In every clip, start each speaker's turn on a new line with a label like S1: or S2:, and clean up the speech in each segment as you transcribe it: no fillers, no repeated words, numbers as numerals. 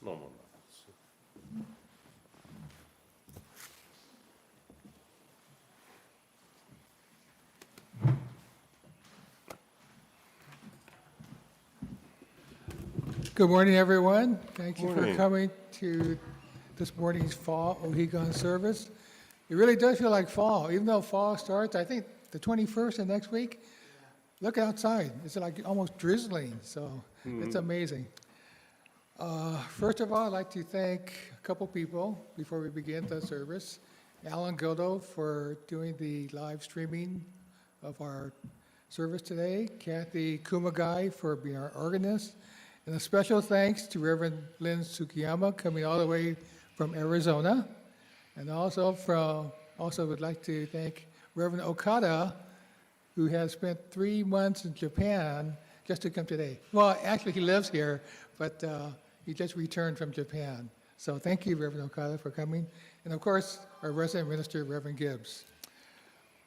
S1: Namo.
S2: Good morning, everyone. Thank you for
S1: Morning.
S2: coming to this morning's fall O-Higan service. It really does feel like fall, even though fall starts, I think, the 21st of next week. Look outside. It's like almost drizzling, so it's amazing. First of all, I'd like to thank a couple people before we begin the service. Alan Gildo for doing the live streaming of our service today. Kathy Kumagai for being our organist. And a special thanks to Reverend Lynn Sugiyama coming all the way from Arizona. And also would like to thank Reverend Okada, who has spent 3 months in Japan just to come today. Well, actually he lives here, but he just returned from Japan. So thank you, Reverend Okada, for coming. And of course, our resident minister, Reverend Gibbs.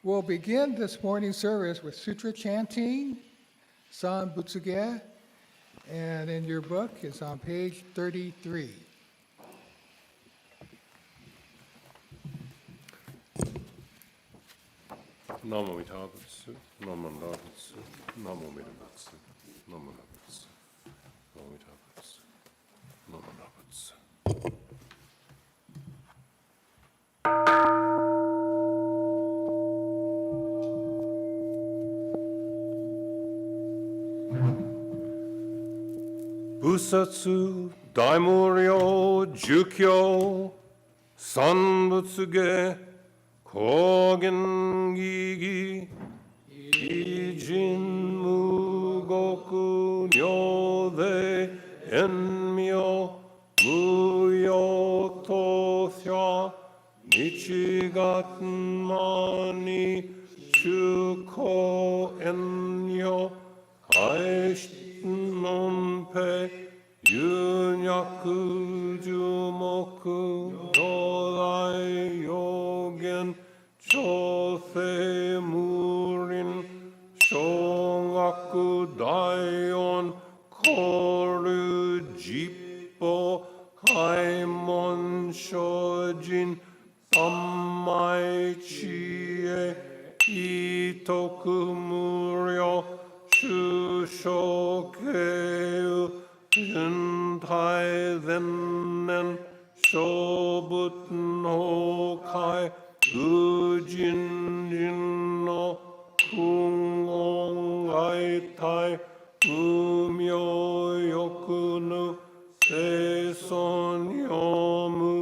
S2: We'll begin this morning's service with Sutra Chanting, San Butsuge, and in your book, it's on page 33.
S1: Namo Butsu, Namo Butsu, Namo Butsu, Namo Butsu, Namo Butsu, Namo Butsu. Busatsu Daimuryo Jukyo Sanbutsuge Kogen Gigi Ijin Mugoku Nyode Enmyo Muyo Tosya Nichigaten Mani Shuko Enyo Kaishiten Nonpe Yunyaku Jumoku Nodai Yogen Chose Murin Shogaku Daion Koru Jippo Kaimon Shojin Sammai Chie Itoku Muryo Shushokeu Juntai Zennen Shobuten Hokai Ujin Jinno Kungong Aitai Mumyo Yokunu Seison Yomu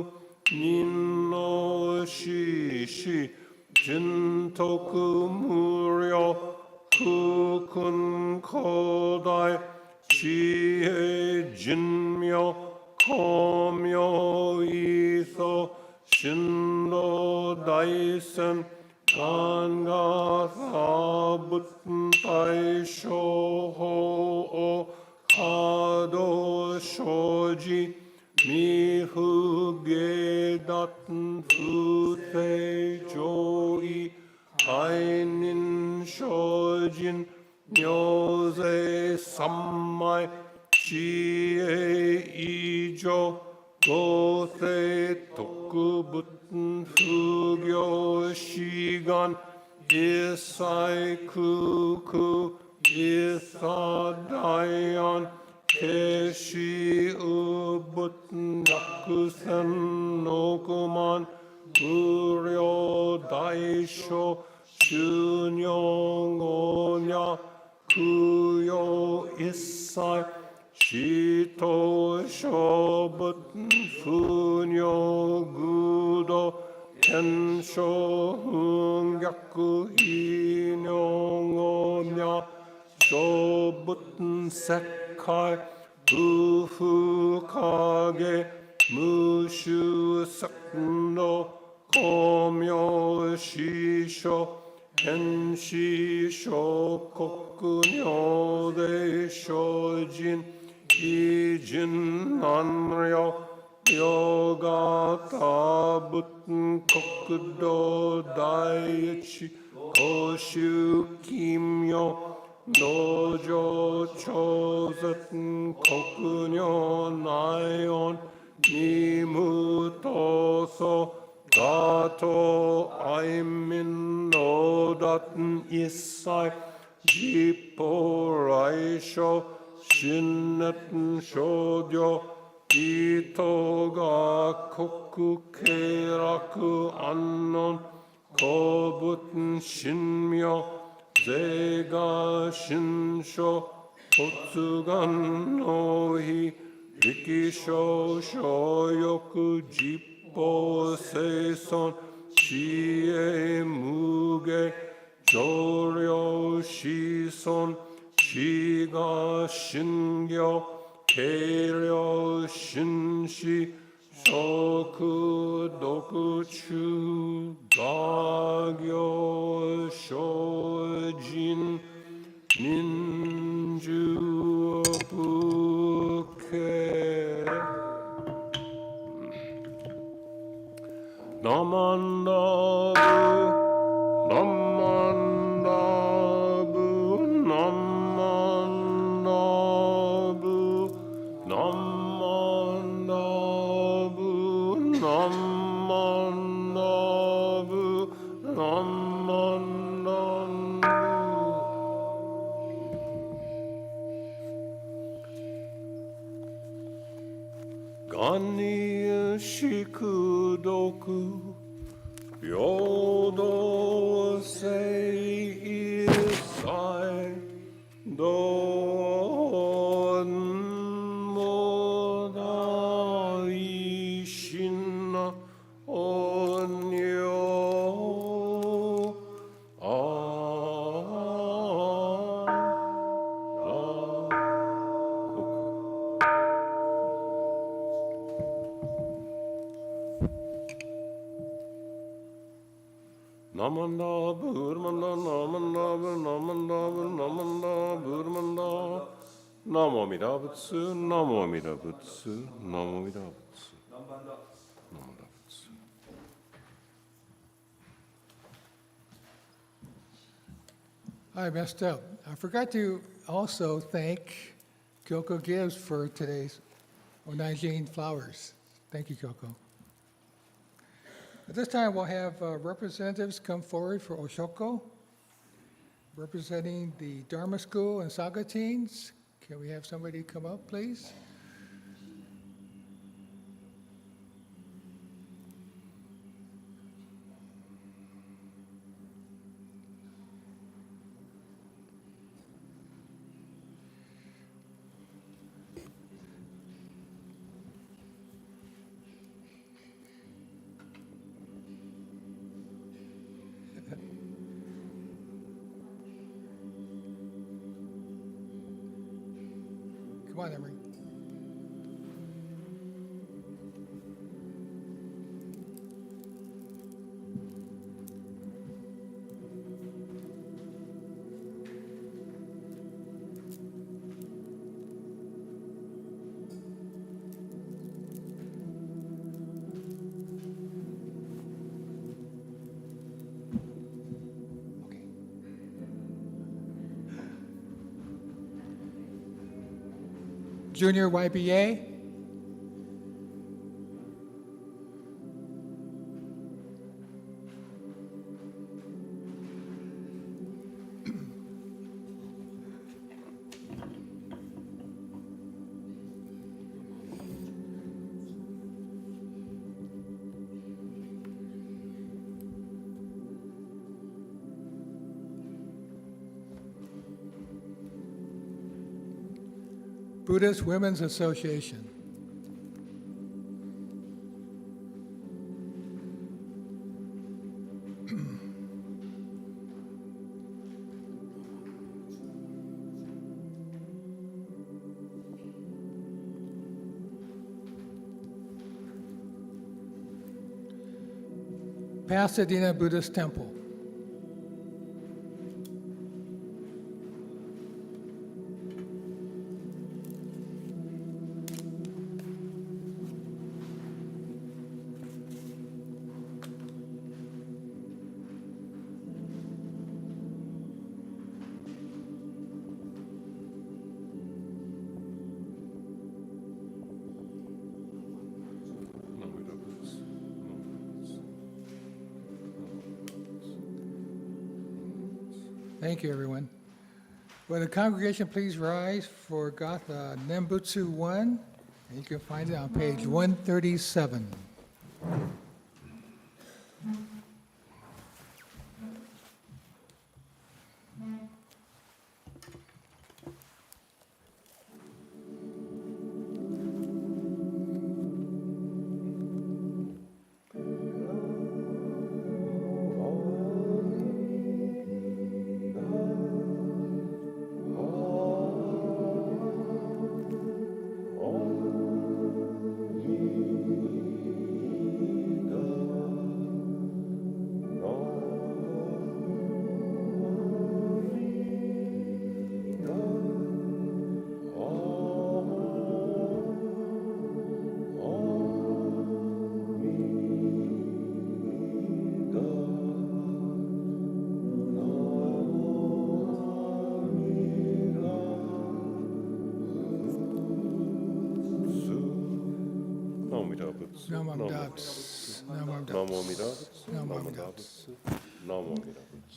S1: Ninno Shishi Jintoku Muryo Kukun Kodai Shie Jinmyo Komyo Iso Shindo Daisen Ganga Sabuten Taisho Ho Kado Shoji Mihu Gedaten Fute Joi Ainin Shojin Nyose Sammai Chie Ijo Gothe Tokubuten Fugyo Shigan Isai Kuku Isadayan Keshi Ubuten Yakusen Nokuman Guryo Daisho Shunyong Onya Kuyo Isai Shito Shobuten Funyo Gudo Kensho Hungyaku Hinyong Onya Shobuten Sekai Ufu Kage Mushu Sakno Komyo Shisho Enshi Shokoku Nyode Shojin Ijin Nanryo Yogata Buten Kokudo Daichi Koshu Kimyo 노조 초전 국녀 나연 니무토소 가토 아이민 노닷 이사이 지포라이쇼 신넷 쇼dio 이토가 코쿠케라크 안논 거붓 신묘 제가 신쇼 보츠간 노히 리키쇼 쇼요쿠 지포 세손 지혜 무게 조려 시손 시가 신교 계려 신시 쇼크 도쿠추 가교 쇼진 닌주 부케 나만나부 나만나부 나만나부 나만나부 나만나부 나만나부 간니 시쿠도쿠 요도 세이사이 돈 모다 이신나 온요 Namanda Burmanda Namanda Namanda Namanda Burmanda Namo Amida Butsu Namo Amida Butsu Namo Amida Butsu Namanda Butsu.
S2: I messed up. I forgot to also thank Kyoko Gibbs for today's Ohigan flowers. Thank you, Kyoko. At this time, we'll have representatives come forward for Oshoko, representing the Dharma School and Saga teens. Can we have somebody come up, please? Come on, Emery. Junior YBA. Buddhist Women's Association. Pasadena Buddhist Temple. Thank you, everyone. Will the congregation please rise for Gatha Nembutsu I? And you can find it on page 137.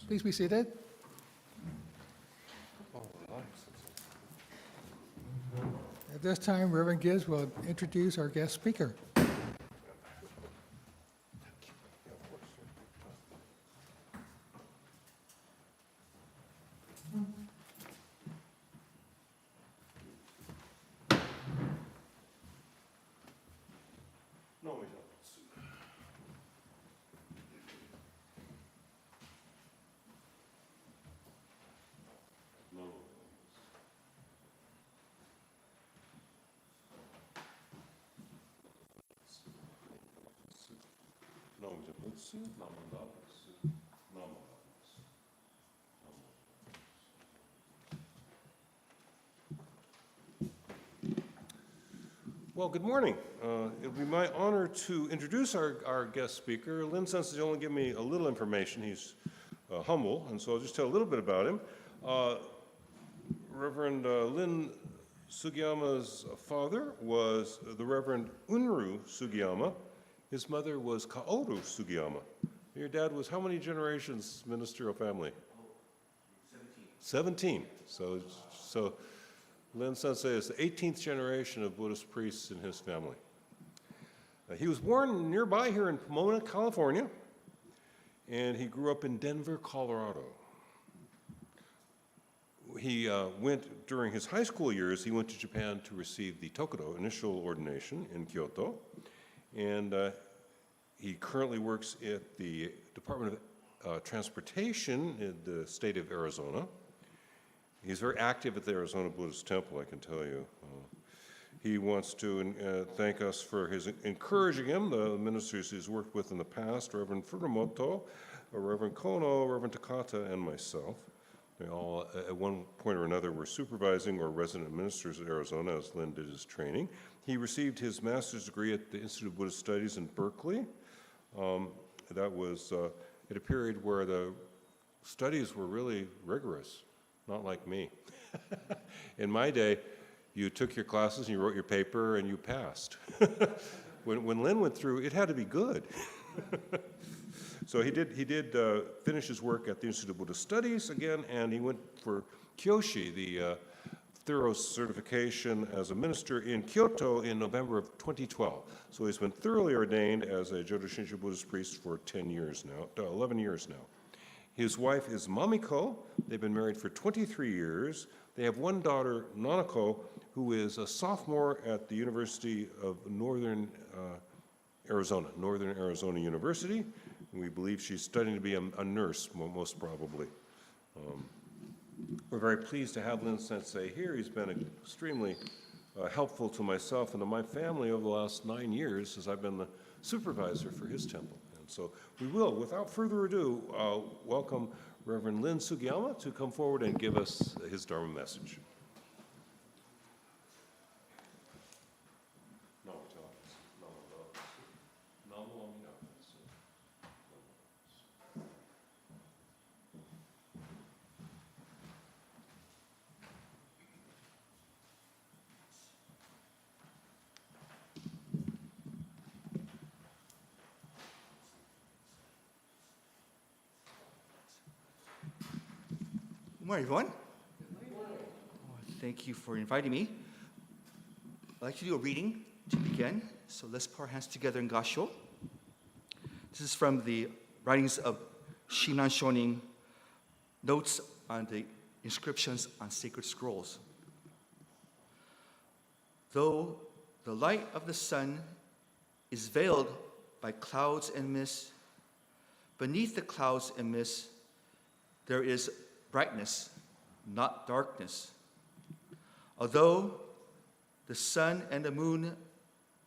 S2: Please be seated. At this time, Reverend Gibbs will introduce our guest speaker.
S1: Well, good morning. It'll be my honor to introduce our guest speaker. Lynn Sensei only give me a little information. He's humble, and so I'll just tell a little bit about him. Reverend Lynn Sugiyama's father was the Reverend Unru Sugiyama. His mother was Kaoru Sugiyama. Your dad was how many generations ministerial family? 17. 17. So Lynn Sensei is the 18th generation of Buddhist priests in his family. He was born nearby here in Pomona, California, and he grew up in Denver, Colorado. He went, during his high school years, he went to Japan to receive the Tokudo, initial ordination in Kyoto, and he currently works at the Department of Transportation in the state of Arizona. He's very active at the Arizona Buddhist Temple, I can tell you. He wants to thank us for his encouraging him, the ministers he's worked with in the past, Reverend Furumoto, Reverend Kono, Reverend Takata, and myself. They all, at one point or another, were supervising or resident ministers at Arizona as Lynn did his training. He received his master's degree at the Institute of Buddhist Studies in Berkeley. That was at a period where the studies were really rigorous, not like me. In my day, you took your classes and you wrote your paper and you passed. When Lynn went through, it had to be good. So he did finish his work at the Institute of Buddhist Studies again, and he went for Kyoshi, the thorough certification as a minister in Kyoto in November of 2012. So he's been thoroughly ordained as a Jodo Shinshu Buddhist priest for 11 years now. His wife is Mamiko. They've been married for 23 years. They have one daughter, Nanako, who is a sophomore at the University of Northern Arizona University. We believe she's studying to be a nurse, most probably. We're very pleased to have Lynn Sensei here. He's been extremely helpful to myself and to my family over the last 9 years as I've been the supervisor for his temple. And so we will, without further ado, welcome Reverend Lynn Sugiyama to come forward and give us his Dharma message.
S3: morning, everyone. Thank you for inviting me. I'd like to do a reading to begin, so let's put our hands together in Gassho. This is from the writings of Shinan Shonin, notes on the inscriptions on sacred scrolls. Though the light of the sun is veiled by clouds and mist, beneath the clouds and mist there is brightness, not darkness. Although the sun and the moon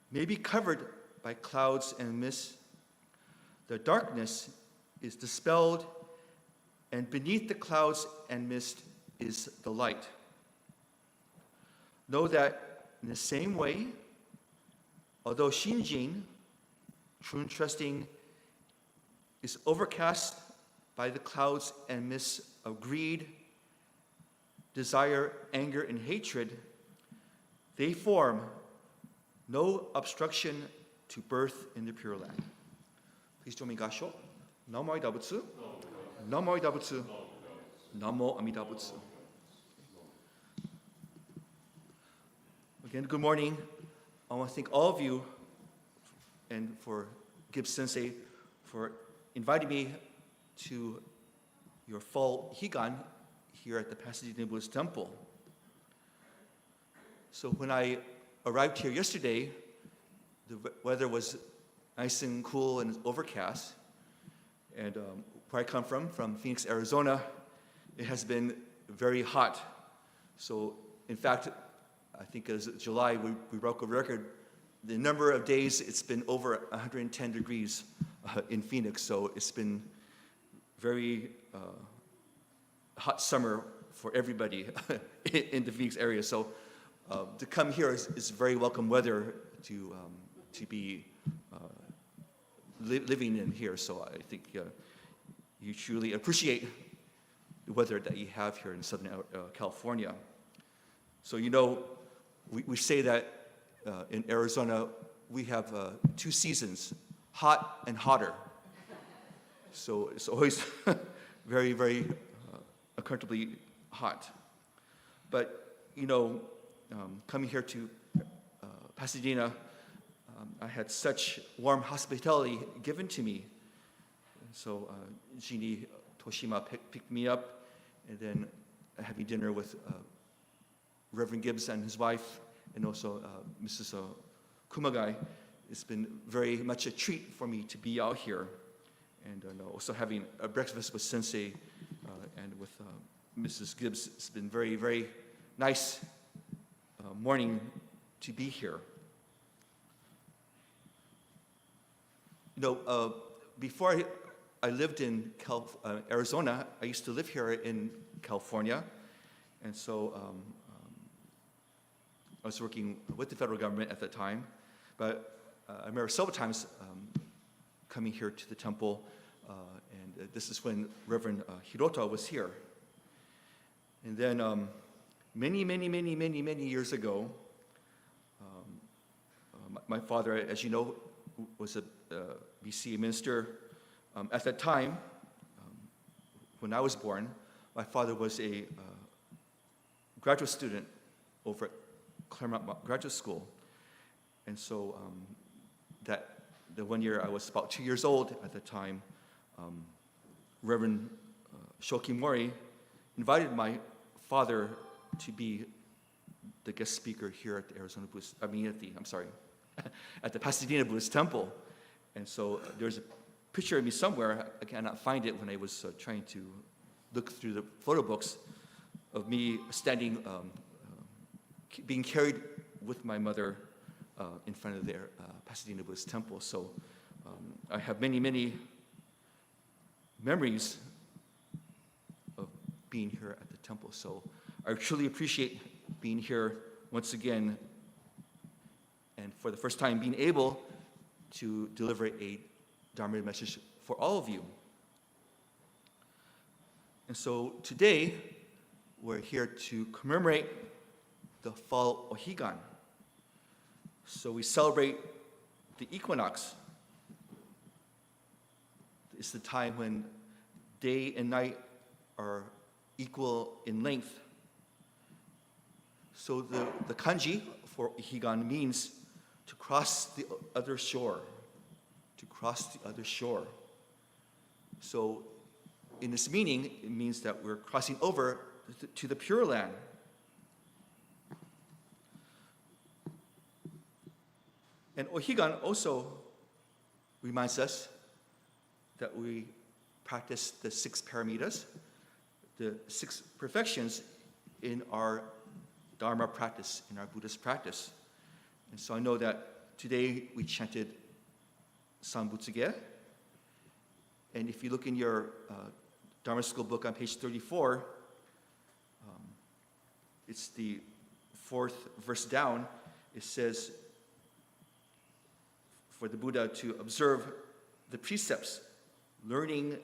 S3: may be covered by clouds and mist, the darkness is dispelled, and beneath the clouds and mist is the light. Know that in the same way, although Shinjin, true and trusting, is overcast by the clouds and mists of greed, desire, anger, and hatred, they form no obstruction to birth in the Pure Land. Please join me, Gassho. Namo Amida Butsu. Namo Amida Butsu. Namo Amida Butsu. Again, good morning. I want to thank all of you and for Gibbs Sensei for inviting me to your fall O-Higan here at the Pasadena Buddhist Temple. So when I arrived here yesterday, the weather was nice and cool and overcast. And where I come from Phoenix, Arizona, it has been very hot. So in fact, I think as July, we broke a record. The number of days it's been over 110 degrees in Phoenix. So it's been very hot summer for everybody in the Phoenix area. So to come here is very welcome weather to be living in here. So I think you truly appreciate the weather that you have here in Southern California. So you know, we say that in Arizona we have 2 seasons, hot and hotter. So it's always very, very uncomfortably hot. But, you know, coming here to Pasadena, I had such warm hospitality given to me. And so Jeannie Toshima picked me up, and then having dinner with Reverend Gibbs and his wife, and also Mrs. Kumagai. It's been very much a treat for me to be out here. And also having a breakfast with Sensei and with Mrs. Gibbs. It's been very, very nice morning to be here. You know, before I lived in Arizona, I used to live here in California. And so I was working with the federal government at that time. But I remember several times coming here to the temple, and this is when Reverend Hirota was here. And then many years ago, my father, as you know, was a BCA minister. At that time, when I was born, my father was a graduate student over at Claremont Graduate School. And so the one year I was about 2 years old at the time, Reverend Shoki Mori invited my father to be the guest speaker here at the at the Pasadena Buddhist Temple. And so there's a picture of me somewhere. I cannot find it when I was trying to look through the photo books of me standing, being carried with my mother in front of their Pasadena Buddhist Temple. So I have many memories of being here at the temple. So I truly appreciate being here once again, and for the first time being able to deliver a Dharma message for all of you. And so today, we're here to commemorate the fall O-Higan. So we celebrate the equinox. It's the time when day and night are equal in length. So the kanji for Ohigan means to cross the other shore, to cross the other shore. So in this meaning, it means that we're crossing over to the Pure Land. And Ohigan also reminds us that we practice the 6 paramitas, the 6 perfections in our Dharma practice, in our Buddhist practice. And so I know that today we chanted Nembutsu I. And if you look in your Dharma School book on page 34, it's the 4th verse down. It says, for the Buddha to observe the precepts, learning,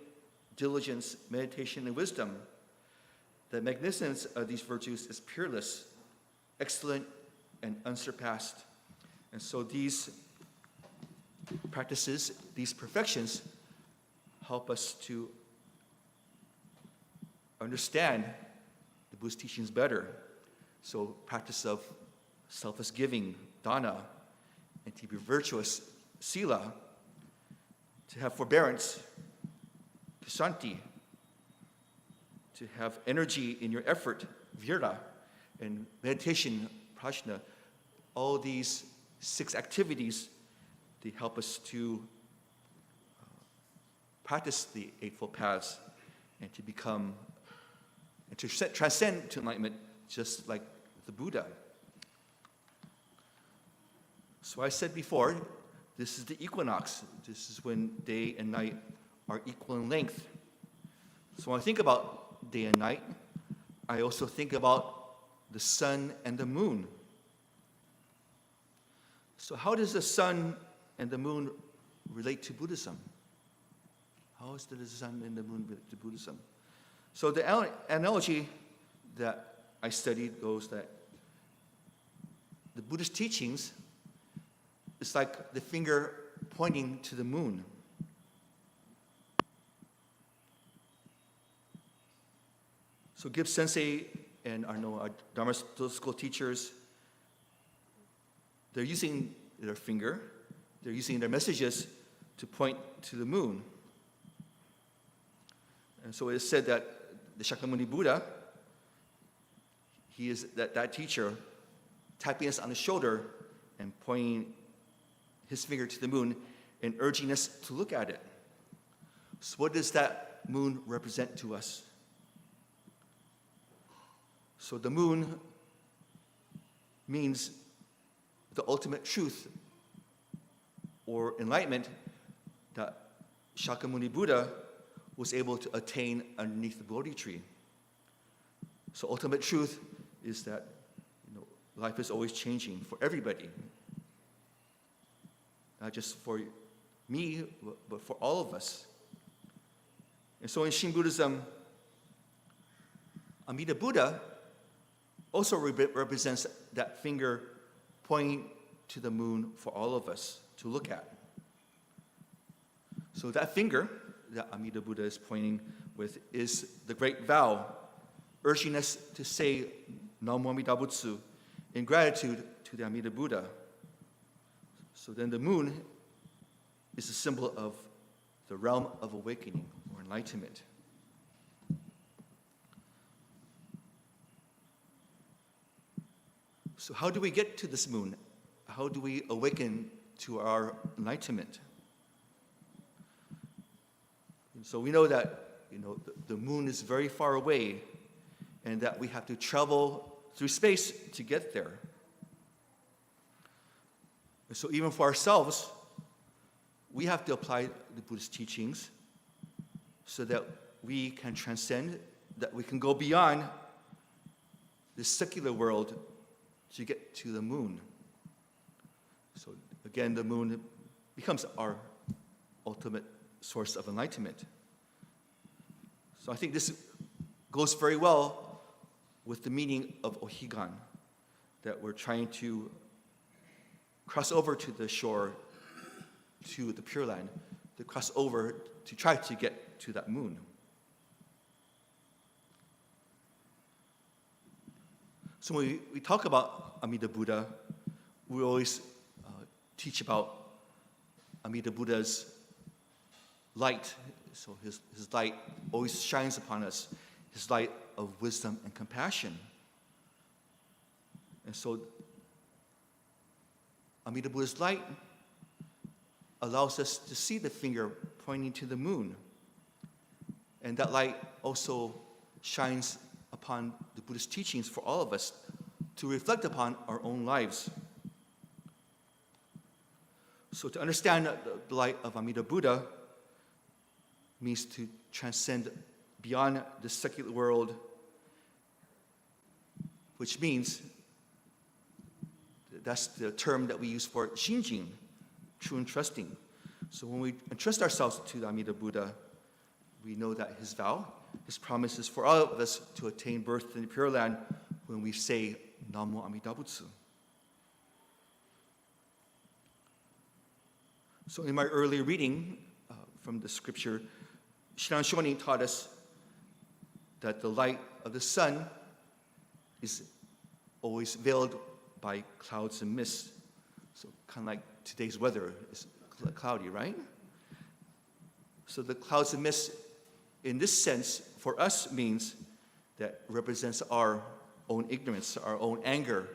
S3: diligence, meditation, and wisdom. The magnificence of these virtues is peerless, excellent, and unsurpassed. And so these practices, these perfections, help us to understand the Buddhist teachings better. So practice of selfless giving, dana, and to be virtuous, sila, to have forbearance, kshanti, to have energy in your effort, virya, and meditation, prajna. All these 6 activities, they help us to practice the Eightfold Paths and to become, and to transcend to enlightenment just like the Buddha. So I said before, this is the equinox. This is when day and night are equal in length. So when I think about day and night, I also think about the sun and the moon. So how does the sun and the moon relate to Buddhism? How is the sun and the moon relate to Buddhism? So the analogy that I studied goes that the Buddhist teachings is like the finger pointing to the moon. So Gibbs Sensei and our Dharma school teachers, they're using their finger, they're using their messages to point to the moon. And so it is said that the Shakyamuni Buddha, he is that teacher, tapping us on the shoulder and pointing his finger to the moon and urging us to look at it. So what does that moon represent to us? So the moon means the ultimate truth or enlightenment that Shakyamuni Buddha was able to attain underneath the Bodhi tree. So ultimate truth is that life is always changing for everybody. Not just for me, but for all of us. And so in Shin Buddhism, Amida Buddha also represents that finger pointing to the moon for all of us to look at. So that finger that Amida Buddha is pointing with is the great vow, urging us to say Namo Amida Butsu in gratitude to the Amida Buddha. So then the moon is a symbol of the realm of awakening or enlightenment. So how do we get to this moon? How do we awaken to our enlightenment? And so we know that the moon is very far away and that we have to travel through space to get there. So even for ourselves, we have to apply the Buddhist teachings so that we can transcend, that we can go beyond the secular world to get to the moon. So again, the moon becomes our ultimate source of enlightenment. So I think this goes very well with the meaning of O-Higan, that we're trying to cross over to the shore, to the Pure Land, to cross over to try to get to that moon. So when we talk about Amida Buddha, we always teach about Amida Buddha's light. So his light always shines upon us, his light of wisdom and compassion. And so Amida Buddha's light allows us to see the finger pointing to the moon. And that light also shines upon the Buddhist teachings for all of us to reflect upon our own lives. So to understand the light of Amida Buddha means to transcend beyond the secular world, which means that's the term that we use for Shinjin, true and trusting. So when we entrust ourselves to the Amida Buddha, we know that his vow, his promise is for all of us to attain birth in the Pure Land when we say Namo Amida Butsu. So in my earlier reading from the scripture, Shinran Shonin taught us that the light of the sun is always veiled by clouds and mist. So kind of like today's weather is cloudy, right? So the clouds and mist, in this sense, for us means that represents our own ignorance, our own anger,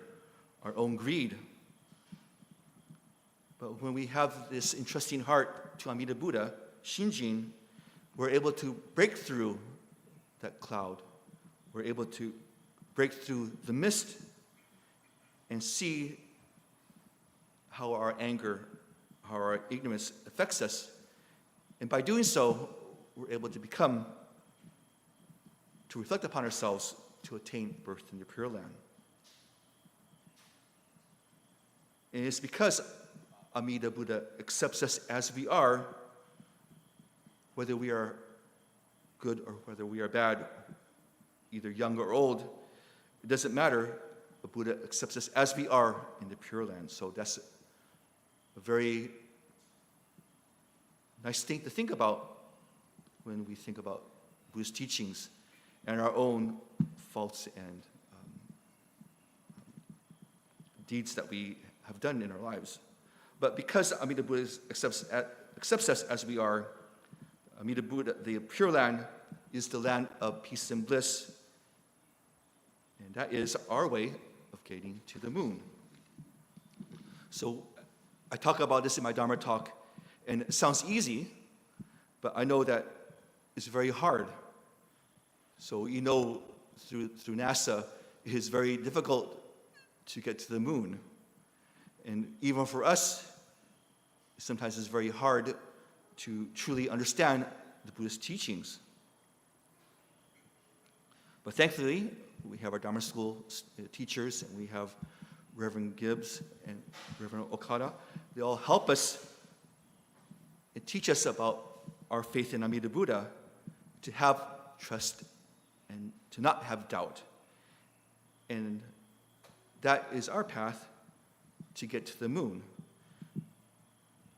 S3: our own greed. But when we have this entrusting heart to Amida Buddha, Shinjin, we're able to break through that cloud. We're able to break through the mist and see how our anger, how our ignorance affects us. And by doing so, we're able to reflect upon ourselves to attain birth in the Pure Land. And it's because Amida Buddha accepts us as we are, whether we are good or whether we are bad, either young or old, it doesn't matter. The Buddha accepts us as we are in the Pure Land. So that's a very nice thing to think about when we think about Buddhist teachings and our own faults and deeds that we have done in our lives. But because Amida Buddha accepts us as we are, Amida Buddha, the Pure Land, is the land of peace and bliss. And that is our way of getting to the moon. So I talk about this in my Dharma talk, and it sounds easy, but I know that it's very hard. So you know, through NASA, it is very difficult to get to the moon. And even for us, sometimes it's very hard to truly understand the Buddhist teachings. But thankfully, we have our Dharma school teachers, and we have Reverend Gibbs and Reverend Okada. They all help us and teach us about our faith in Amida Buddha, to have trust and to not have doubt. And that is our path to get to the moon.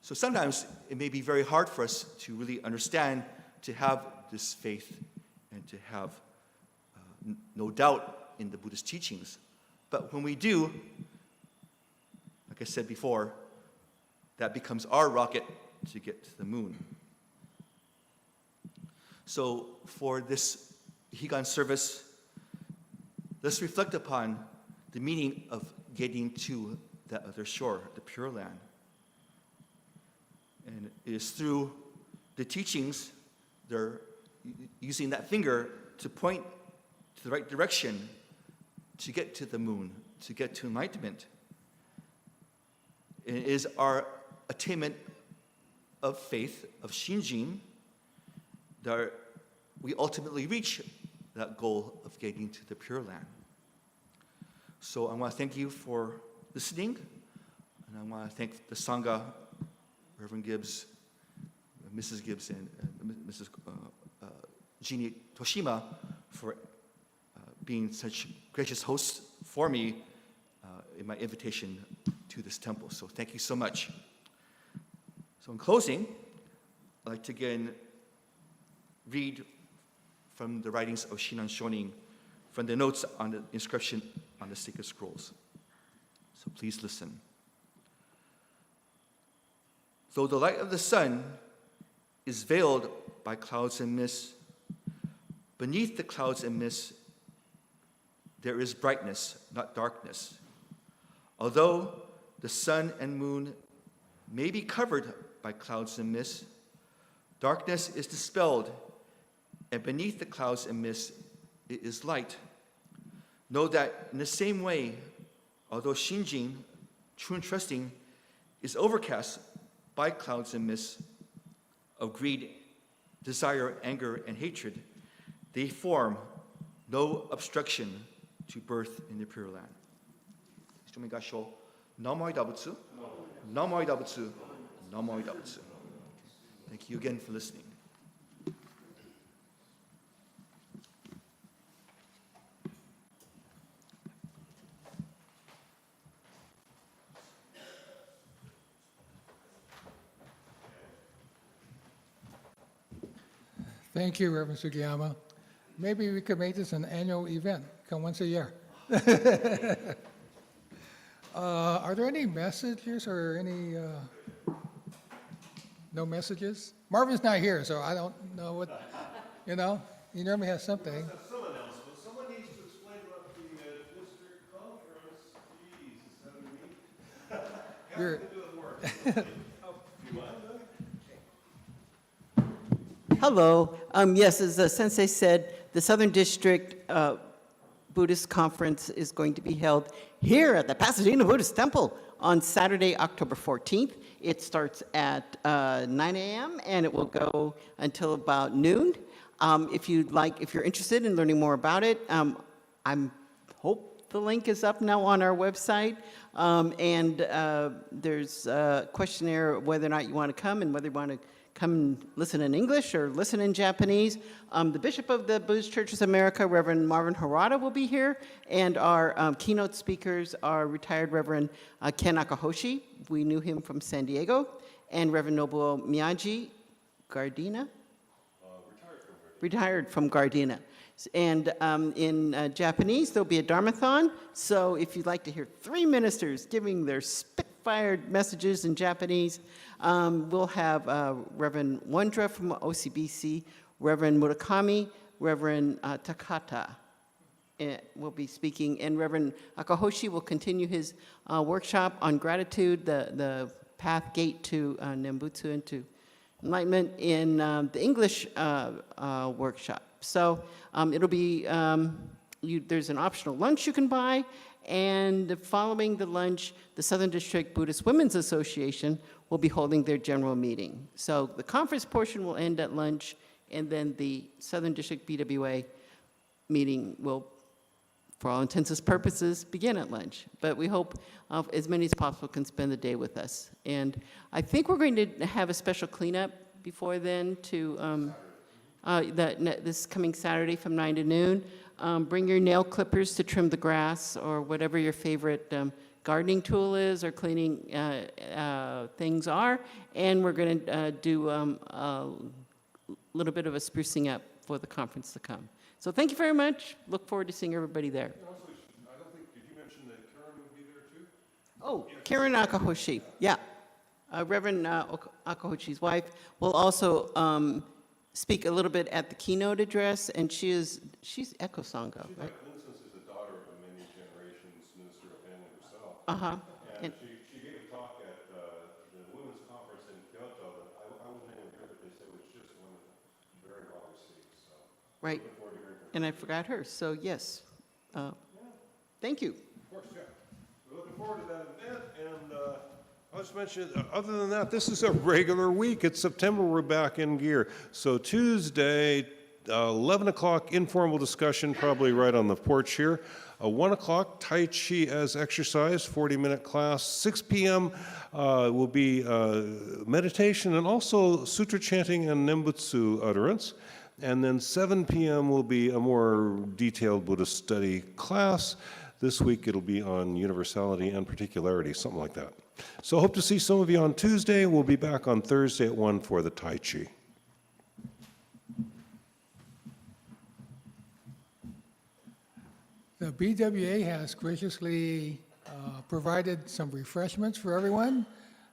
S3: So sometimes it may be very hard for us to really understand, to have this faith and to have no doubt in the Buddhist teachings. But when we do, like I said before, that becomes our rocket to get to the moon. So for this O-Higan service, let's reflect upon the meaning of getting to that other shore, the Pure Land. And it is through the teachings, they're using that finger to point to the right direction to get to the moon, to get to enlightenment. It is our attainment of faith, of Shinjin, that we ultimately reach that goal of getting to the Pure Land. So I want to thank you for listening, and I want to thank the Sangha, Reverend Gibbs, Mrs. Gibbs, and Mrs. Jeannie Toshima for being such gracious hosts for me in my invitation to this temple. So thank you so much. So in closing, I'd like to again read from the writings of Shinran Shonin, from the notes on the inscription on the sacred scrolls. So please listen. Though the light of the sun is veiled by clouds and mist, beneath the clouds and mist there is brightness, not darkness. Although the sun and moon may be covered by clouds and mist, darkness is dispelled, and beneath the clouds and mist it is light. Know that in the same way, although Shinjin, true and trusting, is overcast by clouds and mists of greed, desire, anger, and hatred, they form no obstruction to birth in the Pure Land. Namo Butsu, Namo Butsu, Namo Butsu. Thank you again for listening.
S2: Thank you, Reverend Sugiyama. Maybe we could make this an annual event, come once a year. Are there any messages or any, no messages? Marvin's not here, so I don't know what, he normally has something.
S1: Have some announcement. Someone needs to explain about the district conference. Jeez, is that me?
S2: You're-
S1: Have to do the work. Do you mind, Doug?
S4: Hello. Yes, as the sensei said, the Southern District Buddhist Conference is going to be held here at the Pasadena Buddhist Temple on Saturday, October 14th. It starts at 9 a.m. and it will go until about noon. If you're interested in learning more about it, I hope the link is up now on our website. There's a questionnaire whether or not you want to come and whether you want to come and listen in English or listen in Japanese. The Bishop of the Buddhist Churches of America, Reverend Marvin Harada, will be here, and our keynote speakers are retired Reverend Ken Akahoshi. We knew him from San Diego, and Reverend Nobuo Miyagi Gardena? Retired from Gardena. And in Japanese, there'll be a Dharmathon, so if you'd like to hear 3 ministers giving their spit-fired messages in Japanese, we'll have Reverend Wondra from OCBC, Reverend Murakami, Reverend Takata will be speaking, and Reverend Akahoshi will continue his workshop on gratitude, the path gate to Nembutsu and to enlightenment in the English workshop. So it'll be, there's an optional lunch you can buy, and following the lunch, the Southern District Buddhist Women's Association will be holding their general meeting. So the conference portion will end at lunch, and then the Southern District BWA meeting will, for all intents and purposes, begin at lunch. But we hope as many as possible can spend the day with us. And I think we're going to have a special cleanup before then to this coming Saturday from 9 to noon. Bring your nail clippers to trim the grass or whatever your favorite gardening tool is or cleaning things are. And we're going to do a little bit of a sprucing up for the conference to come. So thank you very much. Look forward to seeing everybody there.
S1: Also, I don't think, did you mention that Karen will be there too?
S4: Oh, Karen Akahoshi, yeah. Reverend Akahoshi's wife will also speak a little bit at the keynote address, and she's Echo Sangha, right?
S1: In essence, is the daughter of a many generations minister of family herself.
S4: Uh-huh.
S1: And she gave a talk at the women's conference in Kyoto that I wasn't able to hear, but they said it was just one of the very well received. So
S4: Right,
S1: looking forward to hearing from
S4: and I forgot her, so yes. Thank you.
S1: you. Of course, yeah. We're looking forward to that event, and I'll just mention, other than that, this is a regular week. It's September, we're back in gear. So Tuesday, 11 o'clock, informal discussion, probably right on the porch here. 1 o'clock, Tai Chi as exercise, 40-minute class. 6 p.m. Will be meditation and also Sutra chanting and Nembutsu utterance. And then 7 p.m. will be a more detailed Buddhist study class. This week it'll be on universality and particularity, something like that. So hope to see some of you on Tuesday. We'll be back on Thursday at 1 for the Tai Chi.
S2: The BWA has graciously provided some refreshments for everyone.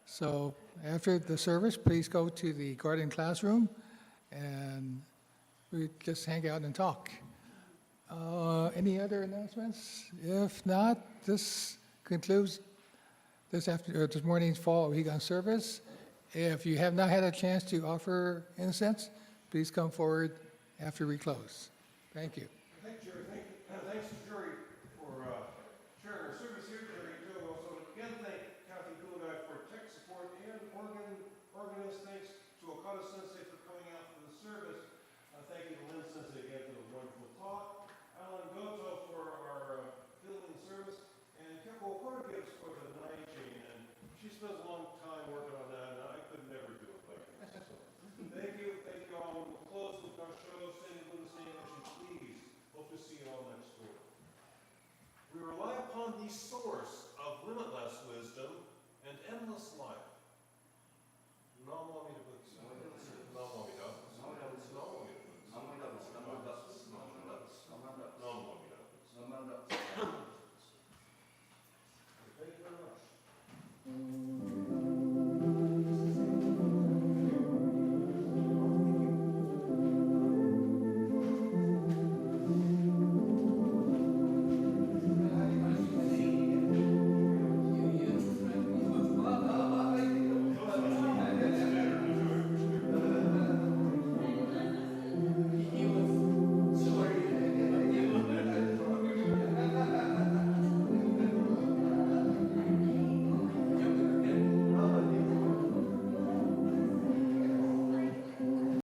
S2: So after the service, please go to the garden classroom and we just hang out and talk. Any other announcements? If not, this concludes this morning's fall O-Higan service. If you have not had a chance to offer incense, please come forward after we close. Thank you.
S1: Thanks, Jerry. Thanks to Jerry for sharing our service here, Jerry, too. Also, again, thank Kathy Kuladai for tech support and organist. Thanks to Okada Sensei for coming out for the service. Thank you to Lynn Sensei again for the wonderful talk. Alan Goto for our filming service. And Keiko Okada Gibbs for the night chain. And she spends a long time working on that, and I could never do it like this. So, thank you all. We'll close with our show.